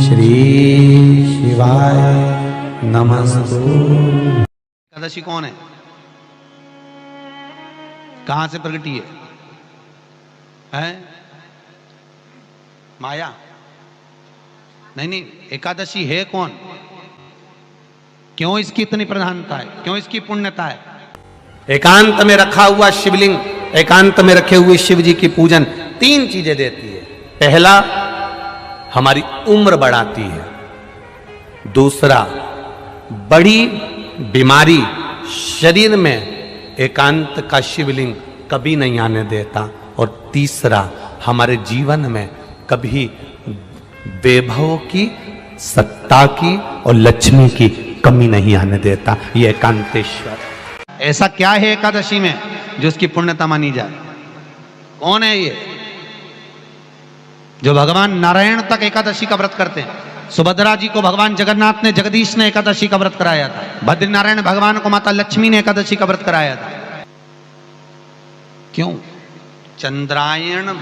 श्री शिवाय नमस्तु। एकादशी कौन है, कहां से प्रगटी है? माया? नहीं, एकादशी है कौन? क्यों इसकी इतनी प्रधानता है, क्यों इसकी पुण्यता है? एकांत में रखा हुआ शिवलिंग, एकांत में रखे हुए शिव जी की पूजन तीन चीजें देती है। पहला, हमारी उम्र बढ़ाती है। दूसरा, बड़ी बीमारी शरीर में एकांत का शिवलिंग कभी नहीं आने देता। और तीसरा, हमारे जीवन में कभी वैभव की, सत्ता की और लक्ष्मी की कमी नहीं आने देता। ये एकांतेश्वर। ऐसा क्या है एकादशी में जो उसकी पुण्यता मानी जाए? कौन है ये? जो भगवान नारायण तक एकादशी का व्रत करते हैं। सुभद्रा जी को भगवान जगन्नाथ ने, जगदीश ने एकादशी का व्रत कराया था। बद्रीनारायण भगवान को माता लक्ष्मी ने एकादशी का व्रत कराया था। क्यों? चंद्रायण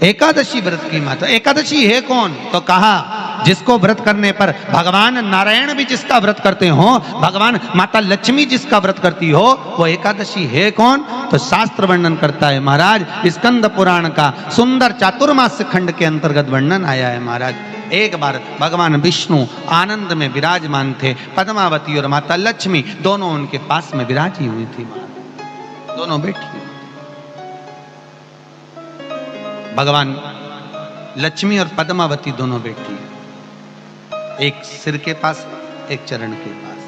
एकादशी व्रत की माता। एकादशी है कौन? तो कहा जिसको व्रत करने पर भगवान नारायण भी जिसका व्रत करते हो, भगवान माता लक्ष्मी जिसका व्रत करती हो, वो एकादशी है कौन? तो शास्त्र वर्णन करता है महाराज। स्कंद पुराण का सुंदर चातुर्मास्य खंड के अंतर्गत वर्णन आया है महाराज। एक बार भगवान विष्णु आनंद में विराजमान थे। पद्मावती और माता लक्ष्मी दोनों उनके पास में विराजी हुई थी। दोनों बैठी। भगवान लक्ष्मी और पद्मावती दोनों बैठी है, एक सिर के पास, एक चरण के पास।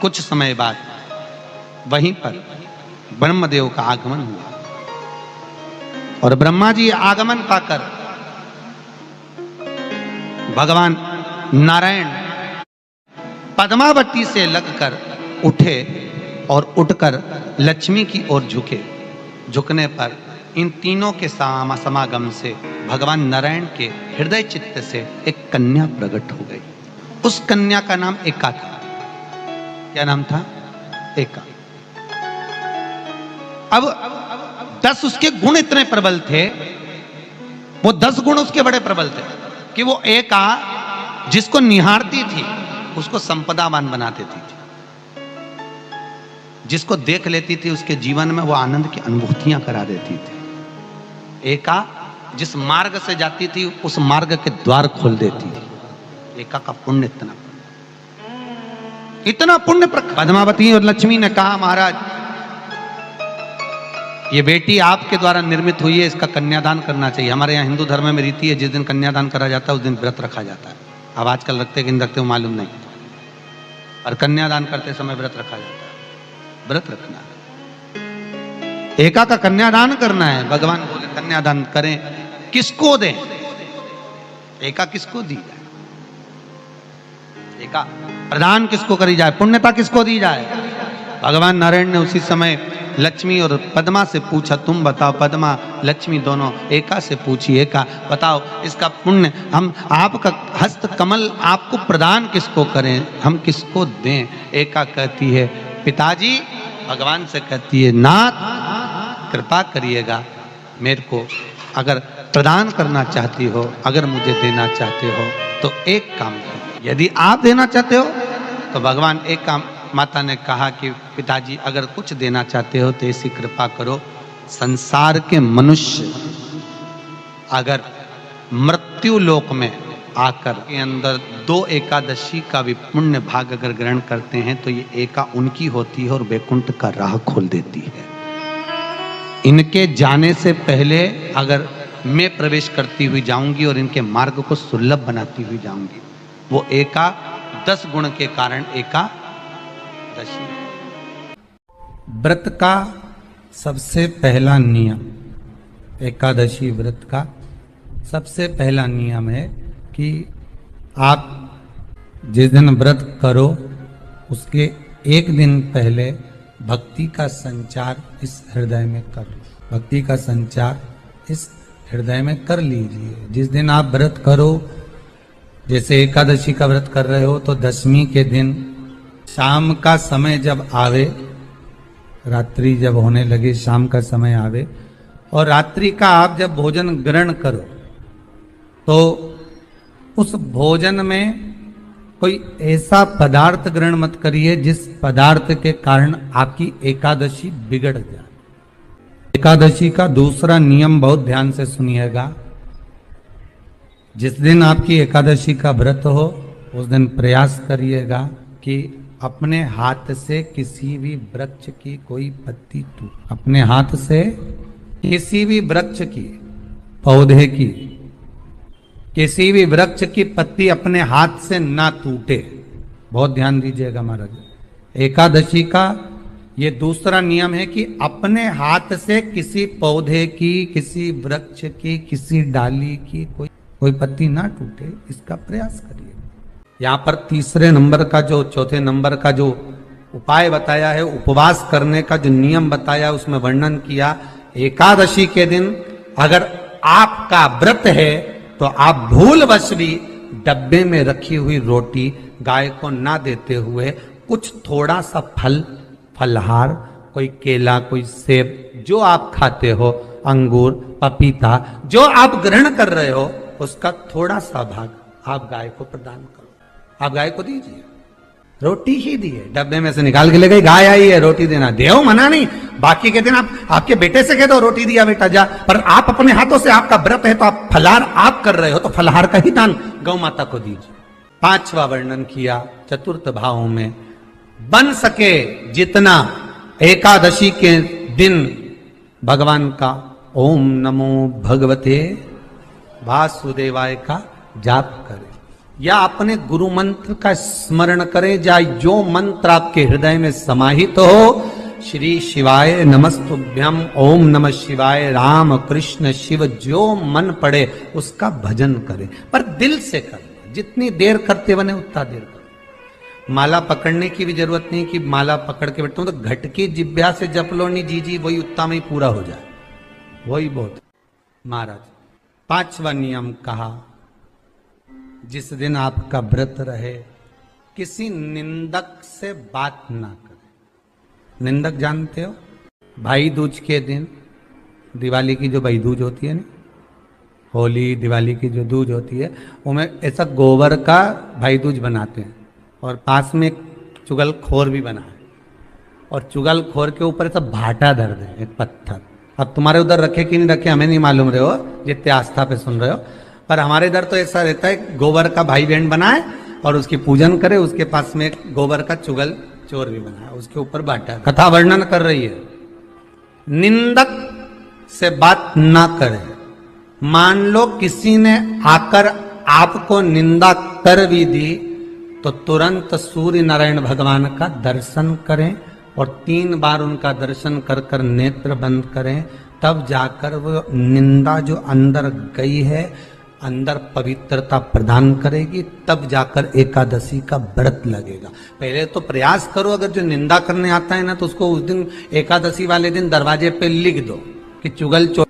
कुछ समय बाद वहीं पर ब्रह्मदेव का आगमन हुआ और ब्रह्मा जी आगमन पाकर भगवान नारायण पद्मावती से लगकर उठे और उठकर लक्ष्मी की ओर झुके। झुकने पर इन तीनों के समागम से भगवान नारायण के हृदय चित्त से एक कन्या प्रकट हो गई। उस कन्या का नाम एका था। क्या नाम था? एका। अब 10 उसके गुण इतने प्रबल थे, वो 10 गुण उसके बड़े प्रबल थे कि वो एका जिसको निहारती थी उसको संपदावान बना देती थी। जिसको देख लेती थी उसके जीवन में वो आनंद की अनुभूतियां करा देती थी। एका जिस मार्ग से जाती थी उस मार्ग के द्वार खोल देती थी। एका का पुण्य इतना पुण्य। पद्मावती और लक्ष्मी ने कहा महाराज, ये बेटी आपके द्वारा निर्मित हुई है, इसका कन्यादान करना चाहिए। हमारे यहाँ हिंदू धर्म में रीति है, जिस दिन कन्यादान करा जाता है उस दिन व्रत रखा जाता है। अब आजकल रखते कि नहीं रखते मालूम नहीं, और कन्यादान करते समय व्रत रखा जाता है। व्रत रखना, एका का कन्यादान करना है। भगवान बोले कन्यादान करें, किसको दें? एका किसको दी जाए? एका प्रदान किसको करी जाए? पुण्यता किसको दी जाए? भगवान नारायण ने उसी समय लक्ष्मी और पद्मा से पूछा, तुम बताओ। पद्मा लक्ष्मी दोनों एका से पूछी, एका बताओ इसका पुण्य, हम आपका हस्त कमल आपको प्रदान किसको करें, हम किसको दें? एका कहती है पिताजी, भगवान से कहती है नाथ कृपा करिएगा, मेरे को अगर प्रदान करना चाहती हो, अगर मुझे देना चाहते हो तो एक काम करो। यदि आप देना चाहते हो तो भगवान एक काम, माता ने कहा कि पिताजी अगर कुछ देना चाहते हो तो ऐसी कृपा करो, संसार के मनुष्य अगर मृत्यु लोक में आकर के अंदर 2 एकादशी का भी पुण्य भाग अगर ग्रहण करते हैं तो ये एका उनकी होती है और वैकुंठ का राह खोल देती है। इनके जाने से पहले अगर मैं प्रवेश करती हुई जाऊंगी और इनके मार्ग को सुलभ बनाती हुई जाऊंगी। वो एका 10 गुण के कारण एकादशी। व्रत का सबसे पहला नियम, एकादशी व्रत का सबसे पहला नियम है कि आप जिस दिन व्रत करो उसके एक दिन पहले भक्ति का संचार इस हृदय में करो। भक्ति का संचार इस हृदय में कर लीजिए। जिस दिन आप व्रत करो, जैसे एकादशी का व्रत कर रहे हो तो दशमी के दिन शाम का समय जब आवे, रात्रि जब होने लगे, शाम का समय आवे और रात्रि का आप जब भोजन ग्रहण करो तो उस भोजन में कोई ऐसा पदार्थ ग्रहण मत करिए जिस पदार्थ के कारण आपकी एकादशी बिगड़ जाए। एकादशी का दूसरा नियम बहुत ध्यान से सुनिएगा। जिस दिन आपकी एकादशी का व्रत हो उस दिन प्रयास करिएगा कि अपने हाथ से किसी भी वृक्ष की कोई पत्ती टूट, अपने हाथ से किसी भी वृक्ष की, पौधे की, किसी भी वृक्ष की पत्ती अपने हाथ से ना टूटे। बहुत ध्यान दीजिएगा महाराज। एकादशी का ये दूसरा नियम है कि अपने हाथ से किसी पौधे की, किसी वृक्ष की, किसी डाली की कोई पत्ती ना टूटे, इसका प्रयास करिए। यहाँ पर तीसरे नंबर का जो, चौथे नंबर का जो उपाय बताया है, उपवास करने का जो नियम बताया, उसमें वर्णन किया एकादशी के दिन अगर आपका व्रत है तो आप भूलवश भी डब्बे में रखी हुई रोटी गाय को ना देते हुए कुछ थोड़ा सा फलहार, कोई केला, कोई सेब, जो आप खाते हो, अंगूर, पपीता, जो आप ग्रहण कर रहे हो, उसका थोड़ा सा भाग आप गाय को प्रदान करो। आप गाय को दीजिए। रोटी ही दिए, डब्बे में से निकाल के ले गई, गाय आई है, रोटी देना, देव मना नहीं। बाकी के दिन आप आपके बेटे से कह दो रोटी दिया बेटा जा, पर आप अपने हाथों से, आपका व्रत है तो आप फलाहार आप कर रहे हो तो फलाहार का ही दान गौ माता को दीजिए। पांचवा वर्णन किया चतुर्थ भाव में, बन सके जितना एकादशी के दिन भगवान का ओम नमो भगवते वासुदेवाय का जाप करें, या अपने गुरु मंत्र का स्मरण करें, या जो मंत्र आपके हृदय में समाहित हो, श्री शिवाय नमस्तुभ्यम, ओम नमः शिवाय, राम कृष्ण शिव, जो मन पड़े उसका भजन करें, पर दिल से करें। जितनी देर करते बने उतना देर करें। माला पकड़ने की भी जरूरत नहीं कि माला पकड़ के बैठता हूं तो घटकी जिब्या से जप लो नहीं जी, वही उतना में ही पूरा हो जाए, वही बहुत। महाराज पांचवा नियम कहा, जिस दिन आपका व्रत रहे किसी निंदक से बात ना करें। निंदक जानते हो, भाई दूज के दिन, दिवाली की जो भाई दूज होती है ना, होली दिवाली की जो दूज होती है, उनमें ऐसा गोबर का भाई दूज बनाते हैं और पास में एक चुगलखोर भी बना है, और चुगलखोर के ऊपर ऐसा भाटा धर दे, एक पत्थर। अब तुम्हारे उधर रखे कि नहीं रखे हमें नहीं मालूम रहे हो, जितने आस्था पे सुन रहे हो, पर हमारे इधर तो ऐसा रहता है, गोबर का भाई बहन बनाए और उसकी पूजन करे, उसके पास में एक गोबर का चुगल चोर भी बनाया, उसके ऊपर बांटा। कथा वर्णन कर रही है, निंदक से बात ना करें। मान लो किसी ने आकर आपको निंदा कर भी दी तो तुरंत सूर्य नारायण भगवान का दर्शन करें और 3 बार उनका दर्शन कर कर नेत्र बंद करें, तब जाकर वो निंदा जो अंदर गई है, अंदर पवित्रता प्रदान करेगी, तब जाकर एकादशी का व्रत लगेगा। पहले तो प्रयास करो, अगर जो निंदा करने आता है ना तो उसको उस दिन एकादशी वाले दिन दरवाजे पे लिख दो कि चुगल चोर।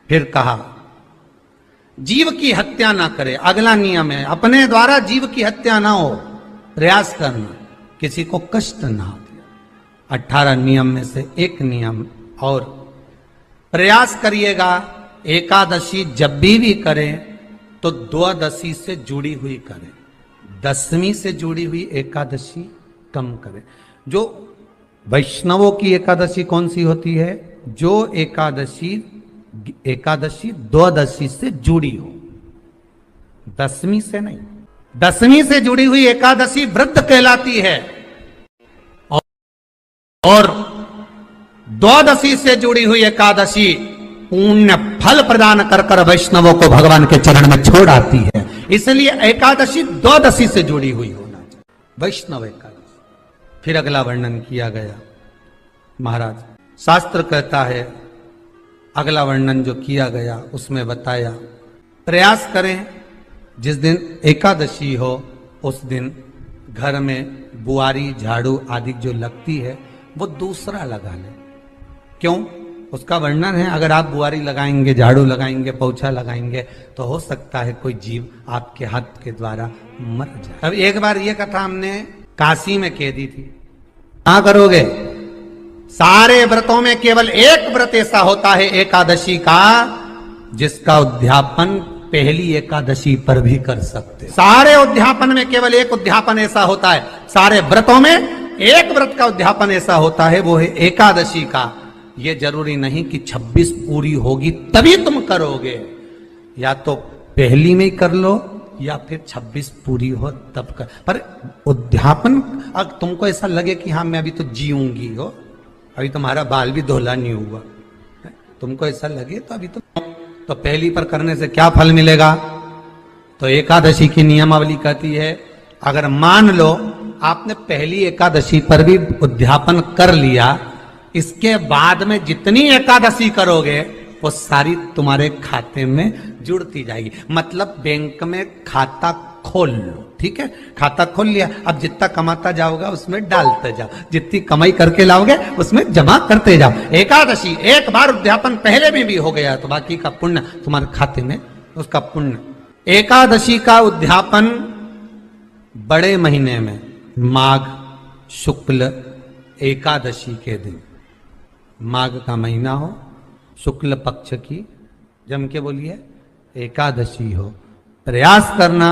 फिर कहा जीव की हत्या ना करे, अगला नियम है, अपने द्वारा जीव की हत्या ना हो, प्रयास करना, किसी को कष्ट ना हो। 18 नियम में से एक नियम और, प्रयास करिएगा एकादशी जब भी करें तो द्वादशी से जुड़ी हुई करें, दशमी से जुड़ी हुई एकादशी कम करें। जो वैष्णवों की एकादशी कौन सी होती है? जो एकादशी द्वादशी से जुड़ी हो, दशमी से नहीं। दशमी से जुड़ी हुई एकादशी व्रत कहलाती है और द्वादशी से जुड़ी हुई एकादशी पुण्य फल प्रदान कर कर वैष्णवों को भगवान के चरण में छोड़ आती है। इसलिए एकादशी द्वादशी से जुड़ी हुई होना चाहिए, वैष्णव एकादशी। फिर अगला वर्णन किया गया, महाराज शास्त्र कहता है, अगला वर्णन जो किया गया उसमें बताया, प्रयास करें जिस दिन एकादशी हो उस दिन घर में बुआरी झाड़ू आदि जो लगती है वो दूसरा लगा लें। क्यों? उसका वर्णन है, अगर आप बुआरी लगाएंगे, झाड़ू लगाएंगे, पोछा लगाएंगे तो हो सकता है कोई जीव आपके हाथ के द्वारा मर जाए। अब एक बार ये कथा हमने काशी में कह दी थी, क्या करोगे? सारे व्रतों में केवल एक व्रत ऐसा होता है एकादशी का जिसका उद्यापन पहली एकादशी पर भी कर सकते। सारे उद्यापन में केवल एक उद्यापन ऐसा होता है, सारे व्रतों में एक व्रत का उद्यापन ऐसा होता है, वो है एकादशी का। ये जरूरी नहीं कि 26 पूरी होगी तभी तुम करोगे, या तो पहली में ही कर लो या फिर 26 पूरी हो तब कर। पर उद्यापन, अगर तुमको ऐसा लगे कि हाँ मैं अभी तो जीऊंगी हो, अभी तुम्हारा बाल भी धोला नहीं हुआ, तुमको ऐसा लगे तो अभी तो पहली पर करने से क्या फल मिलेगा? तो एकादशी की नियमावली कहती है, अगर मान लो आपने पहली एकादशी पर भी उद्यापन कर लिया, इसके बाद में जितनी एकादशी करोगे वो सारी तुम्हारे खाते में जुड़ती जाएगी। मतलब बैंक में खाता खोल लो, ठीक है, खाता खोल लिया, अब जितना कमाता जाओगा उसमें डालते जाओ, जितनी कमाई करके लाओगे उसमें जमा करते जाओ। एकादशी एक बार उद्यापन पहले में भी हो गया तो बाकी का पुण्य तुम्हारे खाते में, उसका पुण्य। एकादशी का उद्यापन बड़े महीने में माघ शुक्ल एकादशी के दिन, माघ का महीना हो, शुक्ल पक्ष की, जम के बोलिए, एकादशी हो, प्रयास करना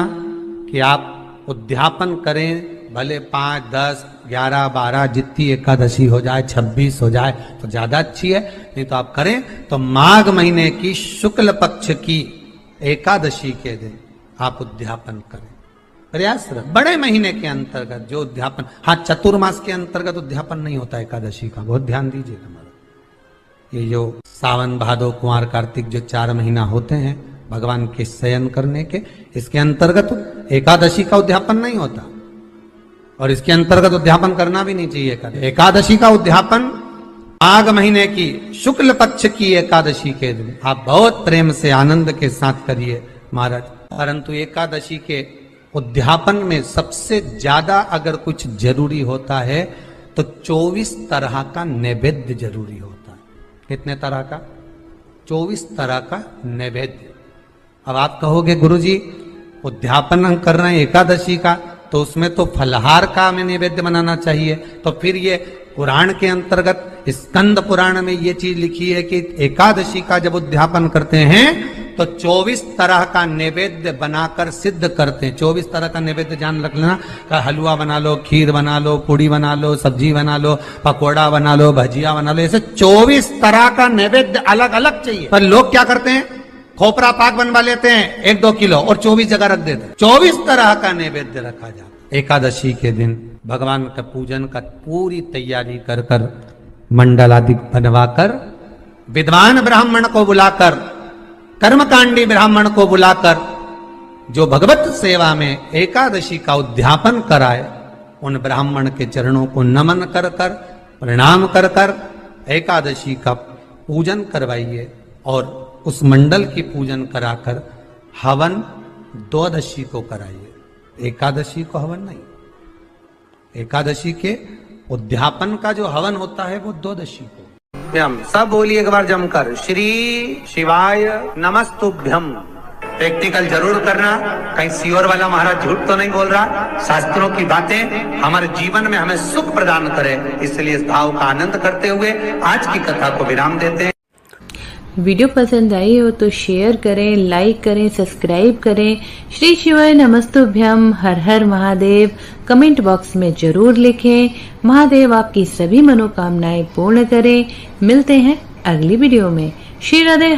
कि आप उद्यापन करें, भले 5, 10, 11, 12 जितनी एकादशी हो जाए, 26 हो जाए तो ज्यादा अच्छी है, नहीं तो आप करें तो माघ महीने की शुक्ल पक्ष की एकादशी के दिन आप उद्यापन करें। प्रयास करें, बड़े महीने के अंतर्गत जो उद्यापन, हाँ चतुर्मास के अंतर्गत उद्यापन नहीं होता एकादशी का, बहुत ध्यान दीजिएगा। ये जो सावन भादो कुंवर कार्तिक जो 4 महीना होते हैं भगवान के शयन करने के, इसके अंतर्गत एकादशी का उद्यापन नहीं होता, और इसके अंतर्गत उद्यापन करना भी नहीं चाहिए। एकादशी का उद्यापन माघ महीने की शुक्ल पक्ष की एकादशी के दिन आप बहुत प्रेम से आनंद के साथ करिए महाराज। परंतु एकादशी के उद्यापन में सबसे ज्यादा अगर कुछ जरूरी होता है तो 24 तरह का नैवेद्य जरूरी होता है। कितने तरह का? 24 तरह का नैवेद्य। अब आप कहोगे गुरुजी उद्यापन हम कर रहे हैं एकादशी का, तो उसमें तो फलहार का हमें नैवेद्य बनाना चाहिए। तो फिर ये पुराण के अंतर्गत स्कंद पुराण में ये चीज लिखी है कि एकादशी का जब उद्यापन करते हैं तो 24 तरह का नैवेद्य बनाकर सिद्ध करते हैं। 24 तरह का नैवेद्य जान रख लेना, हलवा बना लो, खीर बना लो, पूड़ी बना लो, सब्जी बना लो, पकोड़ा बना लो, भजिया बना लो, ऐसे 24 तरह का नैवेद्य अलग अलग चाहिए। पर लोग क्या करते हैं, खोपरा पाक बनवा लेते हैं 1-2 किलो और 24 जगह रख देते हैं। 24 तरह का नैवेद्य रखा जाता है। एकादशी के दिन भगवान का पूजन का पूरी तैयारी कर कर, मंडल आदि बनवाकर, विद्वान ब्राह्मण को बुलाकर, कर्मकांडी ब्राह्मण को बुलाकर, जो भगवत सेवा में एकादशी का उद्यापन कराए, उन ब्राह्मण के चरणों को नमन कर कर, प्रणाम कर कर एकादशी का पूजन करवाइए। और उस मंडल की पूजन कराकर हवन द्वादशी को कराइए, एकादशी को हवन नहीं। एकादशी के उद्यापन का जो हवन होता है वो द्वादशी को। सब बोलिए एक बार जमकर, श्री शिवाय नमस्तुभ्यम। प्रैक्टिकल जरूर करना, कहीं सियोर वाला महाराज झूठ तो नहीं बोल रहा। शास्त्रों की बातें हमारे जीवन में हमें सुख प्रदान करे, इसलिए इस भाव का आनंद करते हुए आज की कथा को विराम देते हैं। वीडियो पसंद आई हो तो शेयर करें, लाइक करें, सब्सक्राइब करें। श्री शिवाय नमस्तुभ्यम, हर हर महादेव कमेंट बॉक्स में जरूर लिखें। महादेव आपकी सभी मनोकामनाएं पूर्ण करें। मिलते हैं अगली वीडियो में। श्री राधे।